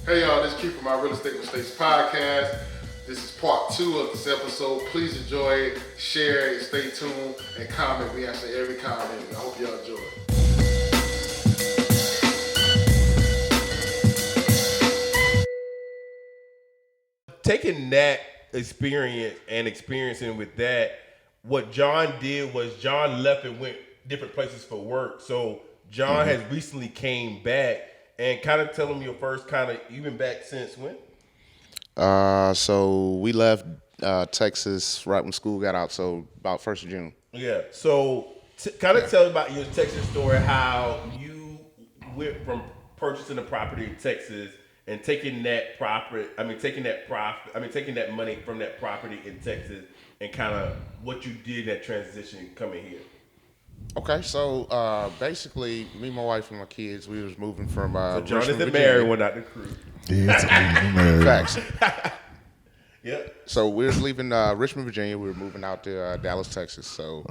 Hey y'all, this is Q from my Real Estate Mistakes podcast. This is part 2 of this episode. Please enjoy it, share it, stay tuned, and comment. We answer every comment. I hope y'all enjoy it. Taking that experience and experiencing with that, what John did was John left and went different places for work. So John has recently came back, and kind of tell him your first kind of, you've been back since when? So we left Texas right when school got out, so about 1st of June. Yeah. So kind of tell about your Texas story, how you went from purchasing a property in Texas and taking that money from that property in Texas, and kind of what you did in that transition coming here. Okay, so basically, me, my wife, and my kids, we was moving from So John Richmond, is the Virginia. married one, not the crew. Facts. Yep. So we was leaving Richmond, Virginia. We were moving out to Dallas, Texas. So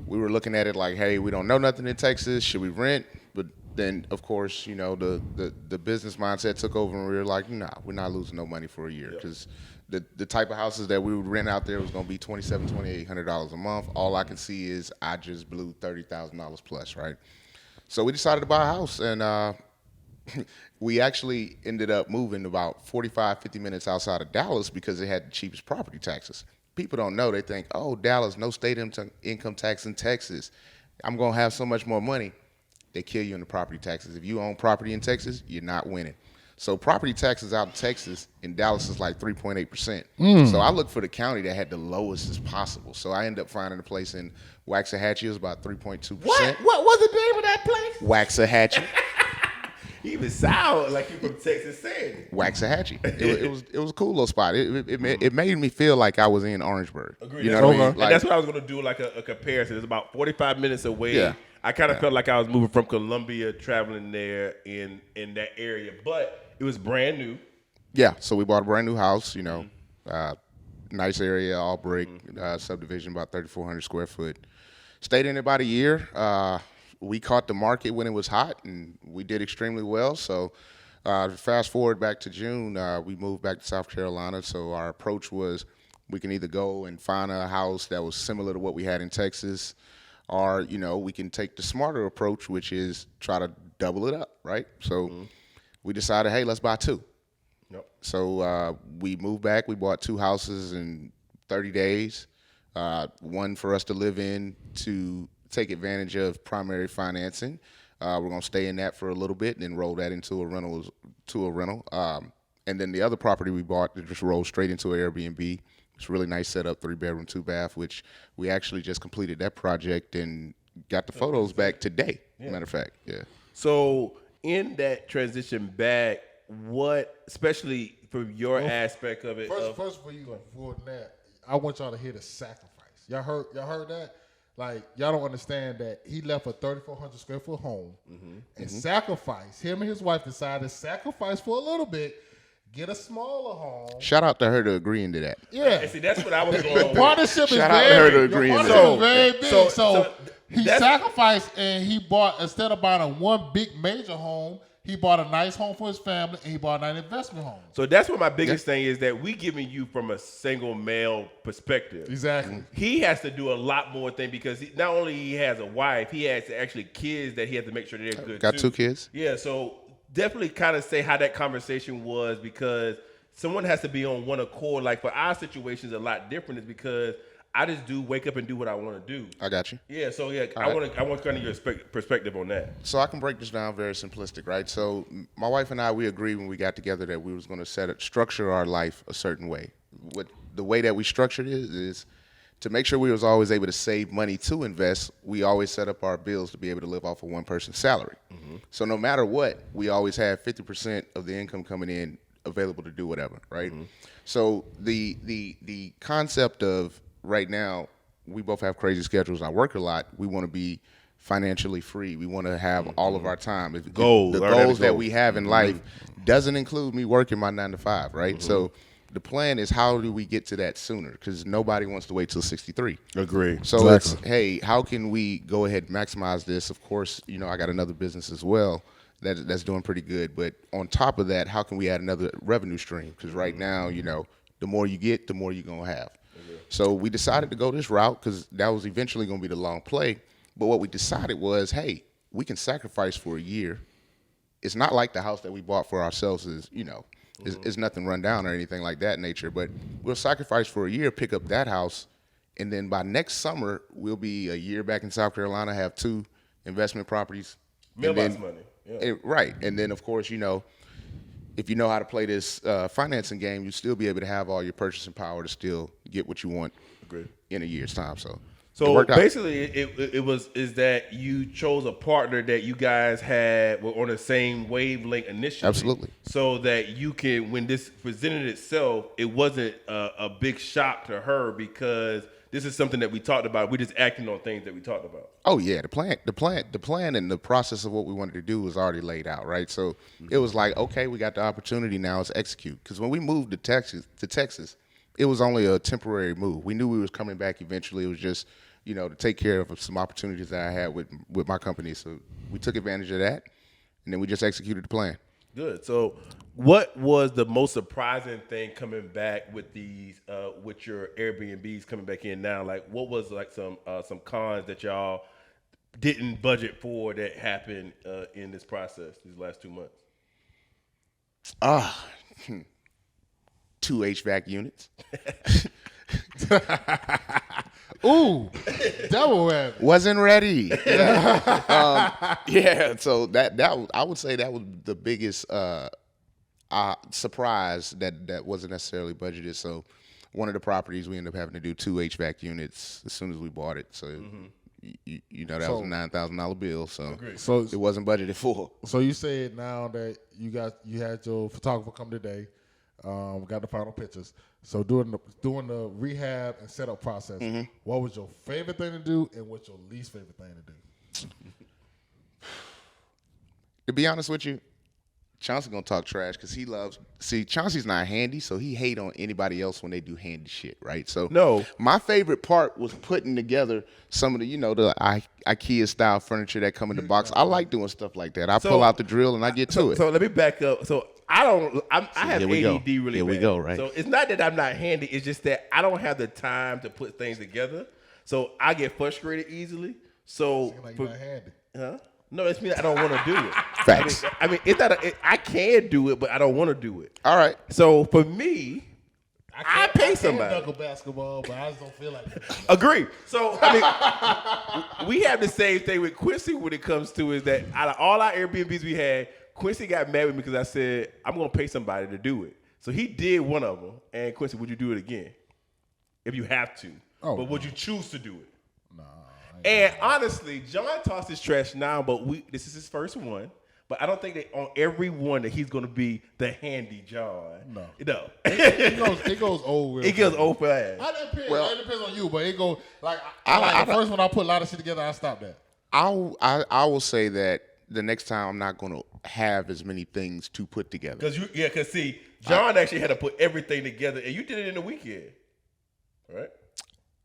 we were looking at it like, hey, we don't know nothing in Texas. Should we rent? But then, of course, you know, the business mindset took over, and we were like, nah, we're not losing no money for a year, because the type of houses that we would rent out there was going to be $2,800 a month. All I can see is I just blew $30,000 plus, right? So we decided to buy a house, and we actually ended up moving about 45, 50 minutes outside of Dallas because it had the cheapest property taxes. People don't know. They think, oh, Dallas, no state income tax in Texas. I'm going to have so much more money. They kill you in the property taxes. If you own property in Texas, you're not winning. So property taxes out in Texas, in Dallas, is like 3.8%. So I looked for the county that had the lowest as possible. So I ended up finding a place in Waxahachie. It was about 3.2%. What was the name of that place? Waxahachie. He even sound like you from Texas saying it. Waxahachie. It was a cool little spot. It made me feel like I was in Orangeburg. Agreed. You know what I mean? And that's what I was going to do, like a comparison. It's about 45 minutes away. Yeah. I kind of felt like I was moving from Columbia, traveling there in that area, but it was brand new. Yeah, so we bought a brand new house, you know, nice area, all brick, subdivision, about 3,400 square foot. Stayed in it about a year. We caught the market when it was hot, and we did extremely well. So fast forward back to June, we moved back to South Carolina. So our approach was we can either go and find a house that was similar to what we had in Texas, or, you know, we can take the smarter approach, which is try to double it up, right? So we decided, hey, let's buy 2. Yep. So we moved back. We bought 2 houses in 30 days, one for us to live in to take advantage of primary financing. We're going to stay in that for a little bit and then roll that into a rental. And then the other property we bought that just rolled straight into an Airbnb. It's a really nice setup, 3-bedroom, 2-bath, which we actually just completed that project and got the photos back today, matter of fact. Yeah. So in that transition back, what, especially from your aspect of it. First, before you go forward in that, I want y'all to hear the sacrifice. Y'all heard that? Like, y'all don't understand that he left a 3,400 square foot home and sacrificed. Him and his wife decided to sacrifice for a little bit, get a smaller home. Shout out to her to agreeing to that. Yeah. And see, that's what I was going The with. partnership is Shout out to her to very agree big. in The that. partnership is very big. So he that's- sacrificed, and he bought, instead of buying a one big major home, he bought a nice home for his family, and he bought an investment home. So that's what my biggest thing is, that we giving you from a single male perspective. Exactly. He has to do a lot more thing, because not only he has a wife, he has actually kids that he has to make sure they're good. Got too. 2 kids. Yeah, so definitely kind of say how that conversation was, because someone has to be on one accord. Like for our situations, a lot different is because I just wake up and do what I want to do. I got you. Yeah, so yeah, All I want kind of your perspective on that. So I can break this down very simplistic, right? So my wife and I, we agreed when we got together that we was going to structure our life a certain way. The way that we structured it is to make sure we was always able to save money to invest. We always set up our bills to be able to live off of one person's salary. So no matter what, we always have 50% of the income coming in available to do whatever, right? So the concept of right now, we both have crazy schedules. I work a lot. We want to be financially free. We want to have all of our time. Goals. The goals that we have in life doesn't include me working my 9 to 5, right? So the plan is, how do we get to that sooner? Because nobody wants to wait till 63. Agree. So it's, hey, how can we go ahead and maximize this? Of course, you know, I got another business as well that's doing pretty good. But on top of that, how can we add another revenue stream? Because right now, the more you get, the more you're gonna have. So we decided to go this route because that was eventually gonna be the long play. But what we decided was, hey, we can sacrifice for a year. It's not like the house that we bought for ourselves is, is nothing run down or anything like that nature. But we'll sacrifice for a year, pick up that house, and then by next summer we'll be a year back in South Carolina, have 2 investment properties. Mailbox money. Yeah. Right. And then, of course, if you know how to play this financing game, you'll still be able to have all your purchasing power to still get what you want in a year's time. So basically, is that you chose a partner that you guys were on the same wavelength initially. Absolutely. So that you can, when this presented itself, it wasn't a big shock to her because this is something that we talked about. We're just acting on things that we talked about. Oh yeah, the plan, and the process of what we wanted to do was already laid out, right? So it was like, okay, we got the opportunity now. Let's execute. Because when we moved to Texas, it was only a temporary move. We knew we was coming back eventually. It was just, to take care of some opportunities that I had with my company. So we took advantage of that, and then we just executed the plan. Good. So what was the most surprising thing coming back with these, with your Airbnbs coming back in now? Like, what was like some cons that y'all didn't budget for that happened in this process these last 2 months? 2 HVAC units. Ooh, double whammy. Wasn't ready. So that I would say that was the biggest surprise that wasn't necessarily budgeted. So one of the properties we ended up having to do 2 HVAC units as soon as we bought it. So that was a $9,000 bill. So it wasn't budgeted for. So you said now that you had your photographer come today, got the final pictures. So doing the rehab and setup process, what was your favorite thing to do, and what's your least favorite thing to do? To be honest with you, Chauncey gonna talk trash because he loves. See, Chauncey's not handy, so he hate on anybody else when they do handy shit, right? So no, my favorite part was putting together some of the, the IKEA style furniture that come in the box. I like doing stuff like that. I pull out the drill and I get to it. So let me back up. So I have ADD really bad. Here we go, right? So it's not that I'm not handy. It's just that I don't have the time to put things together. So I get frustrated easily. So like you're not handy. Huh? No, it's me. I don't want to do it. Facts. I mean, it's not. I can do it, but I don't want to do it. All right. So for me, I pay somebody. I can basketball, but I just don't feel like it. Agree. So I mean, we have the same thing with Quincy when it comes to is that out of all our Airbnbs we had, Quincy got mad with me because I said I'm gonna pay somebody to do it. So he did one of them, and Quincy, would you do it again if you have to? But would you choose to do it? Nah. And honestly, John talks his trash now, but this is his first one. But I don't think that on every one that he's going to be the handy John. No. It goes old. It goes old fast. It depends on you, but it goes like the first one I put a lot of shit together. I stopped that. I will say that the next time I'm not going to have as many things to put together. Because see, John actually had to put everything together, and you did it in the weekend, right?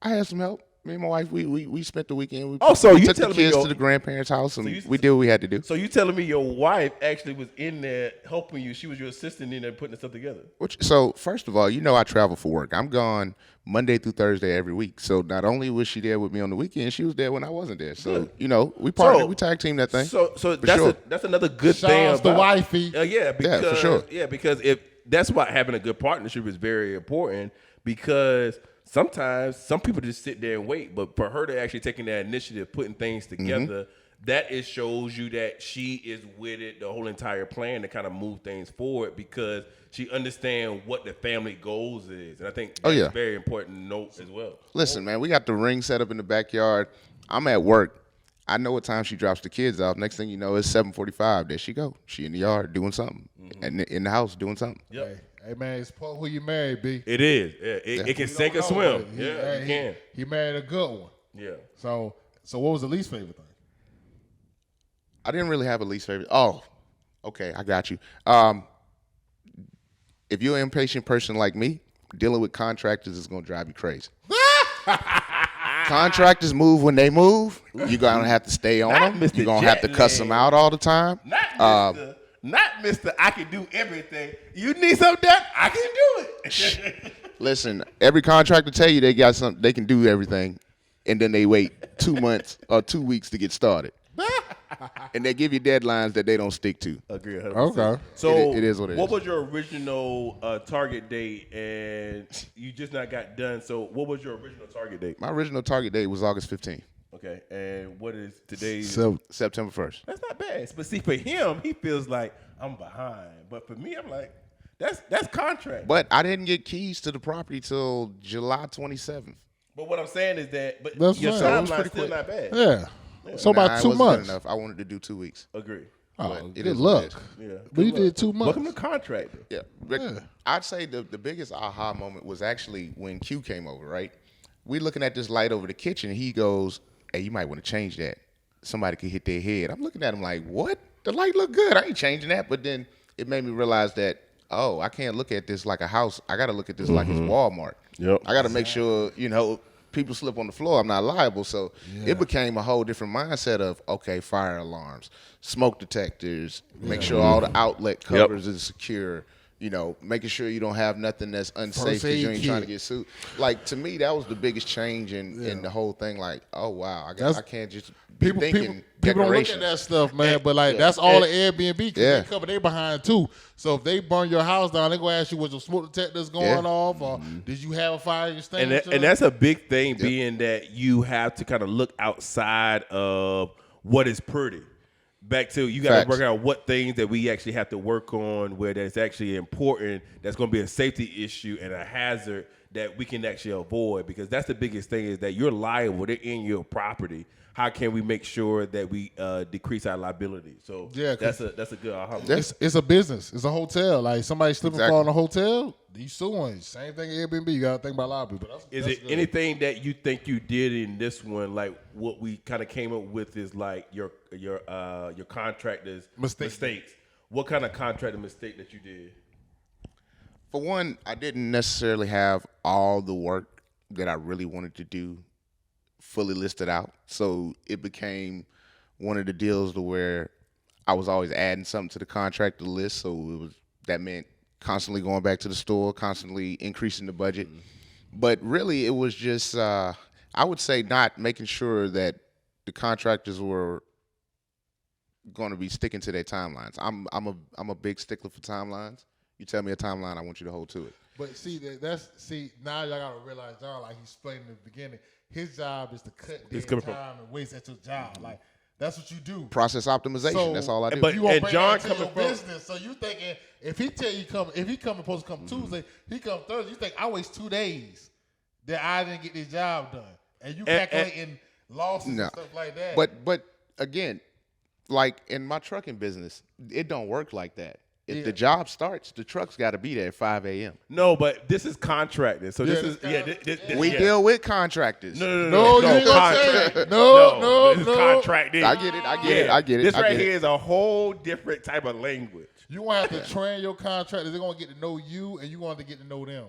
I had some help. Me and my wife, we spent the weekend. We took the kids to the grandparents' house, and we did what we had to do. So you telling me your wife actually was in there helping you? She was your assistant in there putting the stuff together. So first of all, I travel for work. I'm gone Monday through Thursday every week. So not only was she there with me on the weekend, she was there when I wasn't there. So we partnered, we tag team that thing. So that's another good thing about the wifey. Because, for sure. Yeah, because that's why having a good partnership is very important because. Sometimes some people just sit there and wait, but for her to actually taking that initiative, putting things together, that shows you that she is with it, the whole entire plan to kind of move things forward because she understands what the family goals is. And I think that's a very important note as well. Listen, man, we got the ring set up in the backyard. I'm at work. I know what time she drops the kids off. Next thing you know, it's 7:45. There she go. She in the yard doing something, and in the house doing something. Yep. Hey man, it's who you married, B. It is. Yeah. It can sink or swim. It can. He married a good one. Yeah. So what was the least favorite thing? I didn't really have a least favorite. Oh, okay, I got you. If you're an impatient person like me, dealing with contractors is gonna drive you crazy. Contractors move when they move. You're going to have to stay on them. Mr. You're going to have to cuss them out all the time. Not Mr. I can do everything. You need something done, I can do it. Listen, every contractor tell you they got something, they can do everything, and then they wait 2 months or 2 weeks to get started. And they give you deadlines that they don't stick to. Agree 100%. Okay. So it is what it is. What was your original target date, and you just not got done? So what was your original target date? My original target date was August 15th. Okay, and what is today's? So September 1st. That's not bad. But see, for him, he feels like I'm behind. But for me, I'm like, that's contract. But I didn't get keys to the property till July 27th. But what I'm saying is that, but That's your fine. That was timeline's pretty still quick. not bad. yeah. So Nah, about it 2 wasn't months. good enough. I wanted to do 2 weeks. Agree. Oh, It good is what it luck. is. Yeah. But you Good did 2 months. Welcome to contractor. Yeah. But I'd say the biggest aha moment was actually when Q came over, right? We looking at this light over the kitchen. He goes, hey, you might want to change that. Somebody could hit their head. I'm looking at him like, what? The light look good. I ain't changing that. But then it made me realize that, oh, I can't look at this like a house. I got to look at this like it's Walmart. Yep. I got to make sure, people slip on the floor, I'm not liable. So it became a whole different mindset of, okay, fire alarms, smoke detectors, make sure all the outlet covers is secure, making sure you don't have nothing that's unsafe because you ain't trying to get sued. Like, to me, that was the biggest change in the whole thing. Like, oh, wow, I can't just be thinking People don't look at decorations. that stuff, man. But that's all the Airbnb because they cover their behind too. So if they burn your house down, they gonna ask you was your smoke detectors going off, or did you have a fire extinguisher? And that's a big thing, being that you have to kind of look outside of what is pretty. Back to you got to work out what things that we actually have to work on, where that's actually important. That's going to be a safety issue and a hazard that we can actually avoid, because that's the biggest thing is that you're liable. They're in your property. How can we make sure that we decrease our liability? So that's a good aha. It's a business. It's a hotel. Like somebody slipping fall in a hotel, you suing. Same thing Airbnb. You got to think about liability. But Is it good. Anything that you think you did in this one, like what we kind of came up with is like your contractors' mistakes? What kind of contractor mistake that you did? For one, I didn't necessarily have all the work that I really wanted to do fully listed out. So it became one of the deals to where I was always adding something to the contractor list. So that meant constantly going back to the store, constantly increasing the budget. But really it was just, I would say, not making sure that the contractors were going to be sticking to their timelines. I'm a big stickler for timelines. You tell me a timeline, I want you to hold to it. But now y'all gotta realize, John, like he explained in the beginning, his job is to cut their time and waste at your job. Like that's what you do. Process optimization. So, that's all I do. But you want to John bring that to your coming business. So you thinking if he tell you if he supposed to come Tuesday, he come Thursday. You think I waste 2 days that I didn't get this job done, and you calculating losses and stuff like that. But again, like in my trucking business, it don't work like that. If the job starts, the truck's got to be there at 5 a.m. No, but this is contracting. So this We deal with contractors. No, you ain't gonna say it. No. This is contracting. I get it. This right here is a whole different type of language. You want to have to train your contractors. They're going to get to know you, and you want to get to know them.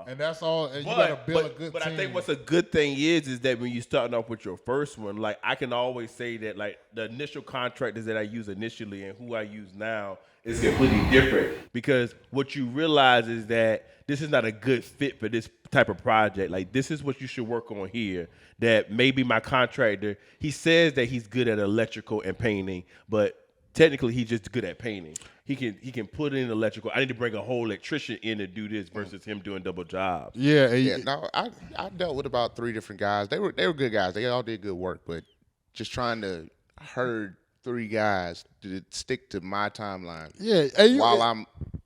And that's all. And you got to build a good team. But I think what's a good thing is that when you're starting off with your first one, like I can always say that like the initial contractors that I use initially and who I use now is completely different, because what you realize is that this is not a good fit for this type of project. Like this is what you should work on here. That maybe my contractor, he says that he's good at electrical and painting, but technically he's just good at painting. He can put in electrical. I need to bring a whole electrician in to do this versus him doing double jobs. Yeah. No, I dealt with about 3 different guys. They were good guys. They all did good work, but just trying to herd 3 guys to stick to my timeline. Yeah, while I'm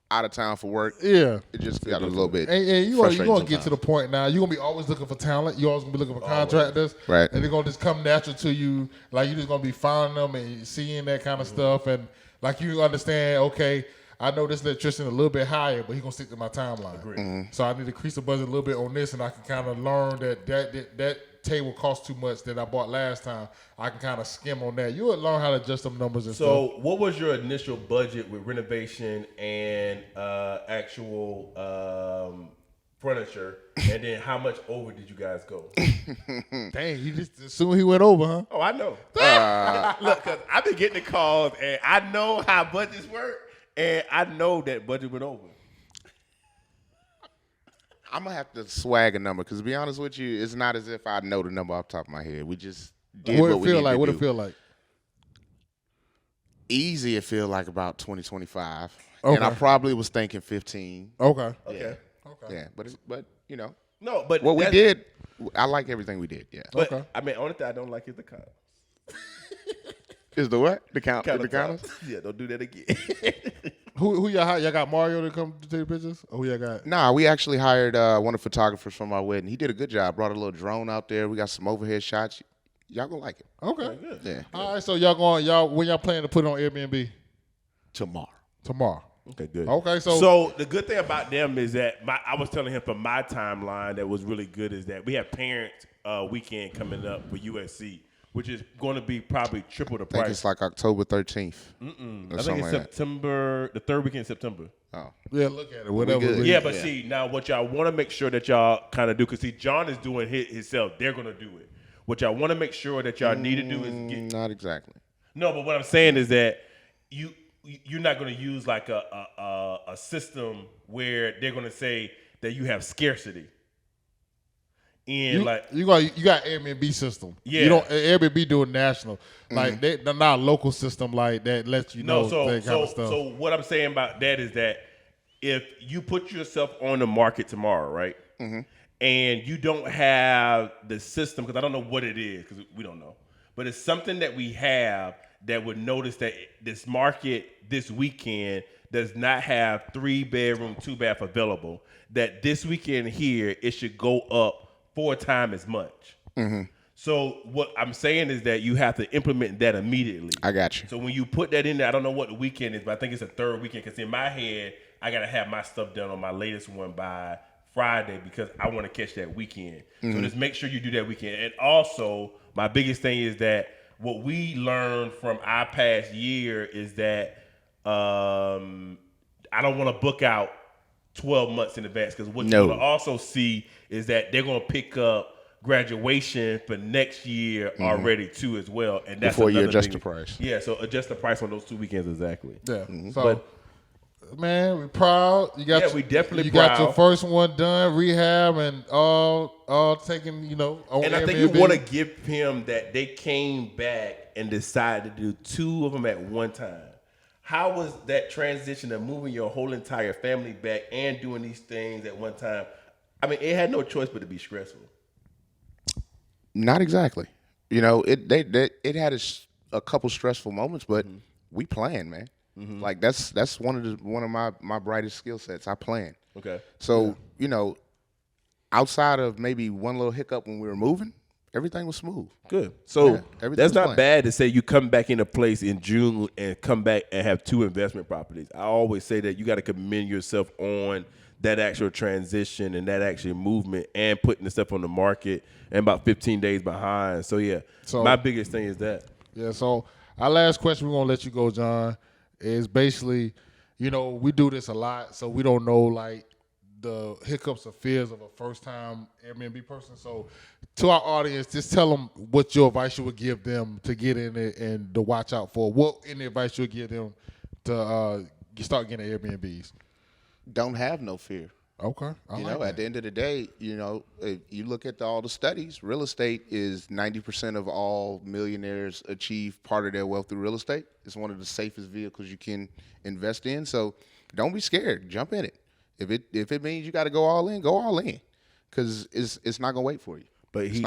out of town for work. Yeah, it just got a little bit. And you're gonna get to the point now. You're gonna be always looking for talent. You're always gonna be looking for contractors, right? And they're gonna just come natural to you. Like you're just gonna be finding them and seeing that kind of stuff, and like you understand. Okay, I know this electrician a little bit higher, but he's gonna stick to my timeline. So I need to increase the budget a little bit on this, and I can kind of learn that table cost too much that I bought last time. I can kind of skim on that. You would learn how to adjust them numbers and stuff. So what was your initial budget with renovation and actual furniture, and then how much over did you guys go? Dang, you just assumed he went over, huh? Oh, I know. Look, cause I've been getting the calls, and I know how budgets work, and I know that budget went over. I'm gonna have to swag a number because to be honest with you, it's not as if I know the number off the top of my head. We just did What what it we feel needed like? to What do. it feel like? Easy, it feel like about 2025, Okay. and I probably was thinking 15. Okay. Okay. Okay. Yeah, but you know No, but what we that's- did, I like everything we did. Yeah, But Okay. I mean, only thing I don't like is the count. is the what the count? The Countertop. counters? Yeah, don't do that again. Who y'all hired? Y'all got Mario to come to take the pictures? Or who y'all got? Nah, we actually hired one of the photographers from our wedding. He did a good job. Brought a little drone out there. We got some overhead shots. Y'all gonna like it. Okay. Yeah, All right. So y'all when y'all planning to put it on Airbnb tomorrow. tomorrow? Okay, good. Okay. So the good thing about them is that I was telling him from my timeline that was really good is that we have parents weekend coming up for USC, which is going to be probably triple the I think price. it's like October 13th. I think it's September, the third weekend in September. Oh, yeah, look at it. Whatever. good. we- Yeah, but see, now what y'all want to make sure that y'all kind of do, because see, John is doing it himself. They're going to do it. What y'all want to make sure that y'all need to do is get. not exactly. No, but what I'm saying is that you're not going to use like a system where they're going to say that you have scarcity. And you got Airbnb system. Yeah. You don't Airbnb doing national. Like they're not a local system like that lets you know that kind of stuff. So what I'm saying about that is that if you put yourself on the market tomorrow, right, and you don't have the system, because I don't know what it is, because we don't know, but it's something that we have that would notice that this market this weekend does not have 3-bedroom, 2-bath available, that this weekend here, it should go up 4 times as much. So what I'm saying is that you have to implement that immediately. I got you. So when you put that in there, I don't know what the weekend is, but I think it's a third weekend, because in my head, I got to have my stuff done on my latest one by Friday because I want to catch that weekend. So just make sure you do that weekend. And also, my biggest thing is that what we learned from our past year is that I don't want to book out 12 months in advance, because what you're going to also see is that they're going to pick up graduation for next year already too as well. And that's Before you another adjust thing. the price. Yeah, so adjust the price on those 2 weekends exactly. Yeah. So, man, we're proud. You got we definitely you got your proud. first one done, rehab, and all taken. On And I think Airbnb. you want to give him that they came back and decided to do 2 of them at one time. How was that transition of moving your whole entire family back and doing these things at one time? I mean, it had no choice but to be stressful. Not exactly. It had a couple stressful moments, but we planned, man. Like that's one of my brightest skill sets. I plan. Okay. So outside of maybe one little hiccup when we were moving, everything was smooth. Good. So everything that's was not planned. bad to say you come back into place in June and come back and have 2 investment properties. I always say that you got to commend yourself on that actual transition and that actual movement and putting the stuff on the market and about 15 days behind. So, yeah, my biggest thing is that. Yeah, so our last question, we're going to let you go, John, is basically, we do this a lot, so we don't know, like, the hiccups or fears of a first-time Airbnb person. So to our audience, just tell them what your advice you would give them to get in it and to watch out for. What any advice you would give them to start getting Airbnbs? Don't have no fear. Okay. At the end of the day, if you look at all the studies, real estate is 90% of all millionaires achieve part of their wealth through real estate. It's one of the safest vehicles you can invest in. So don't be scared. Jump in it. If it means you got to go all in, because it's not gonna wait for you. But he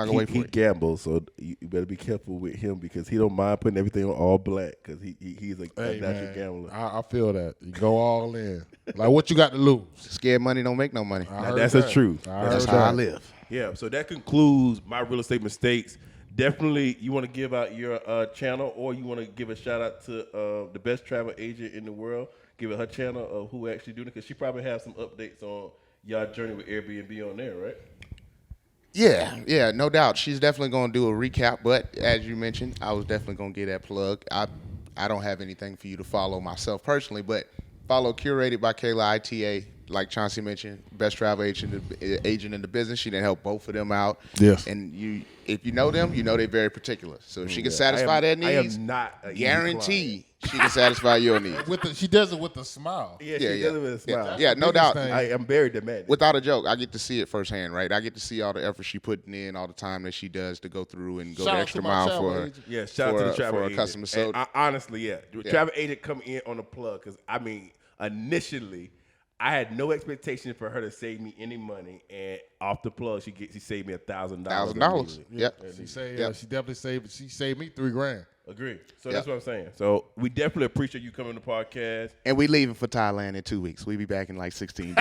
gambles, so you better be careful with him because he don't mind putting everything on all black because he's a natural gambler. I feel that. You go all in. Like, what you got to lose? Scared money don't make no money. That's the truth. That's how I live. Yeah, so that concludes my real estate mistakes. Definitely, you want to give out your channel, or you want to give a shout out to the best travel agent in the world. Give it her channel of who actually doing it, because she probably has some updates on y'all journey with Airbnb on there, right? Yeah, no doubt. She's definitely going to do a recap, but as you mentioned, I was definitely going to get that plug. I don't have anything for you to follow myself personally, but follow Curated by Kayla ITA. like Chauncey mentioned, best travel agent in the business. She done help both of them out. Yes. And if you know them, you know they're very particular. So if she can satisfy their needs, I am not a guarantee she can satisfy your needs. She does it with a smile. Yeah, she does it with a smile. Yeah, no doubt. I am very demanding. Without a joke, I get to see it firsthand, right? I get to see all the effort she putting in, all the time that she does to go through and go Shout the out extra to my mile travel for her. agent. Yeah, shout out to the travel for a agent. customer. So And honestly, yeah, the travel agent coming in on the plug because I mean, initially, I had no expectation for her to save me any money, and off the plug, she saved me $1,000. $1,000. Yep. She definitely saved. She saved me $3,000. Agree. So that's what I'm saying. So we definitely appreciate you coming to the podcast. And we leaving for Thailand in 2 weeks. We be back in like 16 days.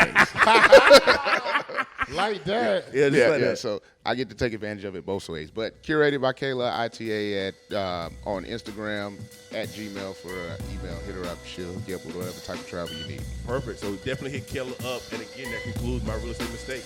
Like that. Yeah, just like that. So I get to take advantage of it both ways. But curated by Kayla, ITA at on Instagram, at Gmail for email. Hit her up. She'll get with whatever type of travel you need. Perfect. So definitely hit Kayla up. And again, that concludes my real estate mistake.